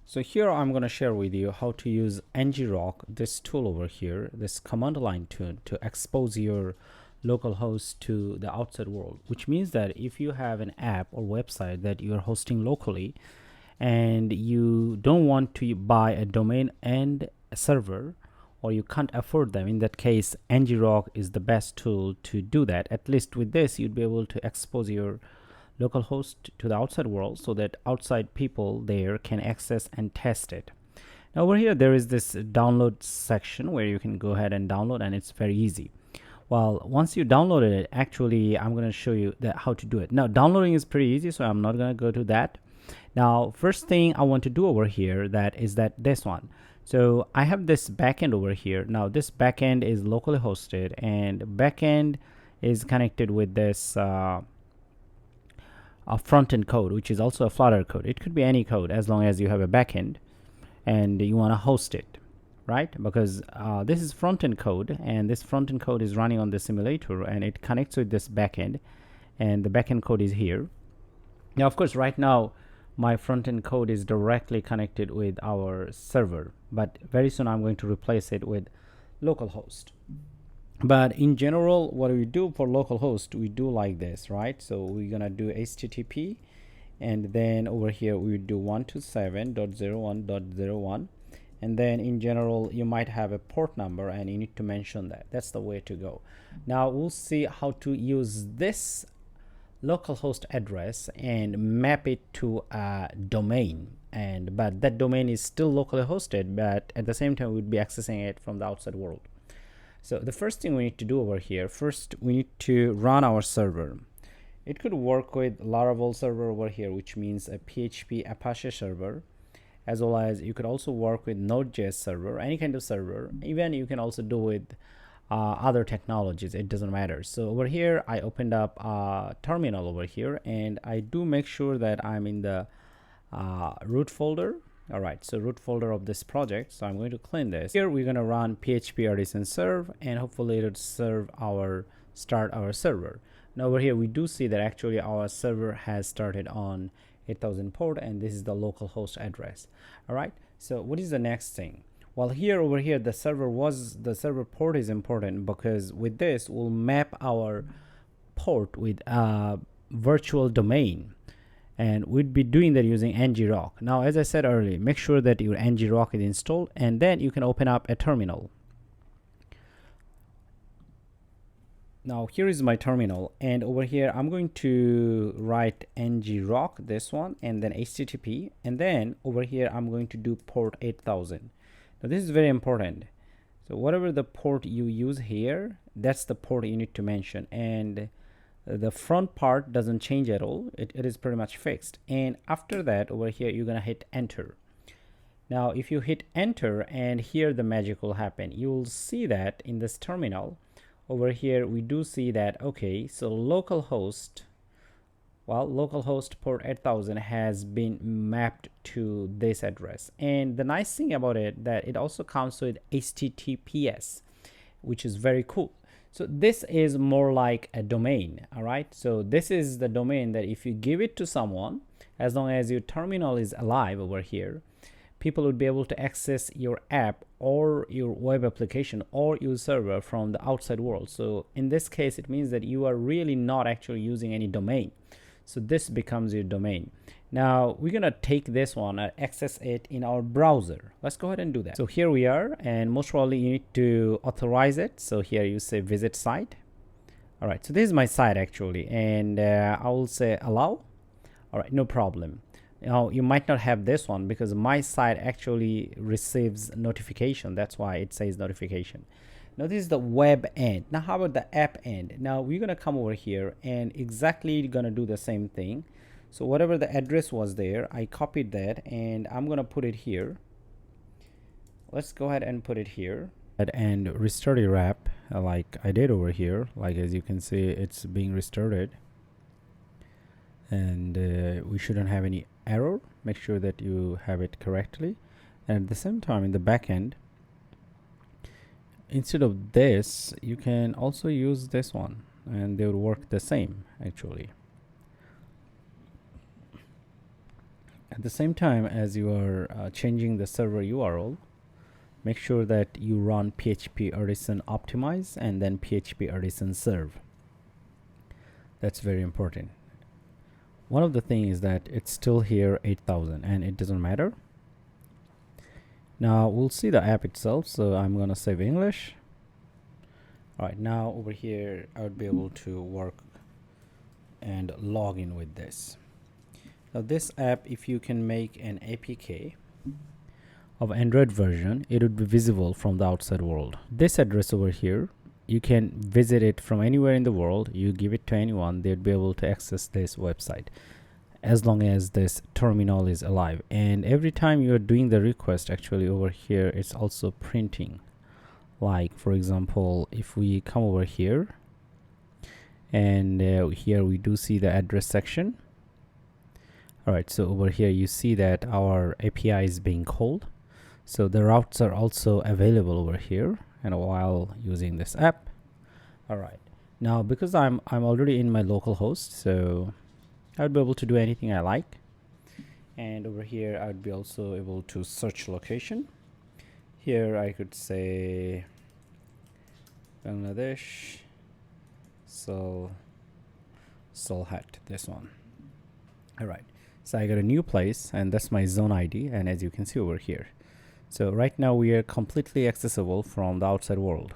So here I'm going to share with you how to use Ngrok, this tool over here, this command line tool, to expose your local host to the outside world, which means that if you have an app or website that you're hosting locally and you don't want to buy a domain and a server, or you can't afford them, in that case Ngrok is the best tool to do that. At least with this you'd be able to expose your localhost to the outside world so that outside people there can access and test it. Now over here there is this download section where you can go ahead and download, and it's very easy. Well, once you downloaded it, actually I'm going to show you how to do it. Now downloading is pretty easy, so I'm not going to go to that. Now first thing I want to do over here, this one. So I have this backend over here. Now this backend is locally hosted, and backend is connected with this a front-end code, which is also a Flutter code. It could be any code as long as you have a backend and you want to host it, right? Because this is front-end code, and this front-end code is running on the simulator, and it connects with this backend, and the backend code is here. Now, of course, right now my front-end code is directly connected with our server, but very soon I'm going to replace it with localhost. But in general, what we do for localhost, we do like this, right? So we're gonna do HTTP, and then over here we do 127.01.01, and then in general you might have a port number and you need to mention that. That's the way to go. Now we'll see how to use this localhost address and map it to a domain, but that domain is still locally hosted, but at the same time we'd be accessing it from the outside world. So the first thing we need to do over here, first we need to run our server. It could work with Laravel server over here, which means a PHP Apache server, as well as you could also work with Node.js server, any kind of server. Even you can also do with other technologies, it doesn't matter. So over here I opened up a terminal over here, and I do make sure that I'm in the root folder. All right, so root folder of this project. So I'm going to clean this. Here we're going to run php artisan serve, and hopefully it'll start our server. Now over here we do see that actually our server has started on 8000 port, and this is the localhost address. All right, so what is the next thing? Well, over here the server port is important, because with this we'll map our port with a virtual domain, and we'd be doing that using Ngrok. Now, as I said earlier, make sure that your Ngrok is installed, and then you can open up a terminal. Now here is my terminal, and over here I'm going to write Ngrok, this one, and then HTTP, and then over here I'm going to do port 8000. Now this is very important. So whatever the port you use here, that's the port you need to mention, and the front part doesn't change at all. It is pretty much fixed. And after that, over here you're gonna hit enter. Now if you hit enter, and here the magic will happen, you will see that in this terminal over here we do see that, okay, so localhost port 8000 has been mapped to this address. And the nice thing about it, that it also comes with HTTPS, which is very cool. So this is more like a domain. All right, so this is the domain that if you give it to someone, as long as your terminal is alive over here, people would be able to access your app or your web application or your server from the outside world. So in this case it means that you are really not actually using any domain, so this becomes your domain. Now we're gonna take this one and access it in our browser. Let's go ahead and do that. So here we are, and most probably you need to authorize it. So here you say visit site. All right, so this is my site actually, and I will say allow. All right, no problem. Now you might not have this one because my site actually receives notification. That's why it says notification. Now this is the web end. Now how about the app end? Now we're gonna come over here and exactly gonna do the same thing. So whatever the address was there, I copied that, and I'm gonna put it here. Let's go ahead and put it here and restart your app like I did over here. Like as you can see, it's being restarted, and we shouldn't have any error. Make sure that you have it correctly, and at the same time in the back end, instead of this you can also use this one, and they will work the same actually. At the same time, as you are changing the server URL, make sure that you run PHP artisan optimize and then PHP artisan serve. That's very important. One of the things is that it's still here 8,000 and it doesn't matter. Now we'll see the app itself, so I'm gonna save English. All right, now over here I would be able to work and log in with this. Now this app, if you can make an APK of Android version, it would be visible from the outside world. This address over here, you can visit it from anywhere in the world. You give it to anyone, they'd be able to access this website as long as this terminal is alive. And every time you're doing the request, actually over here it's also printing. Like for example, if we come over here and here we do see the address section. All right, so over here you see that our API is being called, so the routes are also available over here and while using this app. All right, now because I'm already in my local host, so I would be able to do anything I like. And over here I would be also able to search location. Here I could say Bangladesh, Solhat, this one. All right, so I got a new place and that's my zone ID, and as you can see over here, so right now we are completely accessible from the outside world.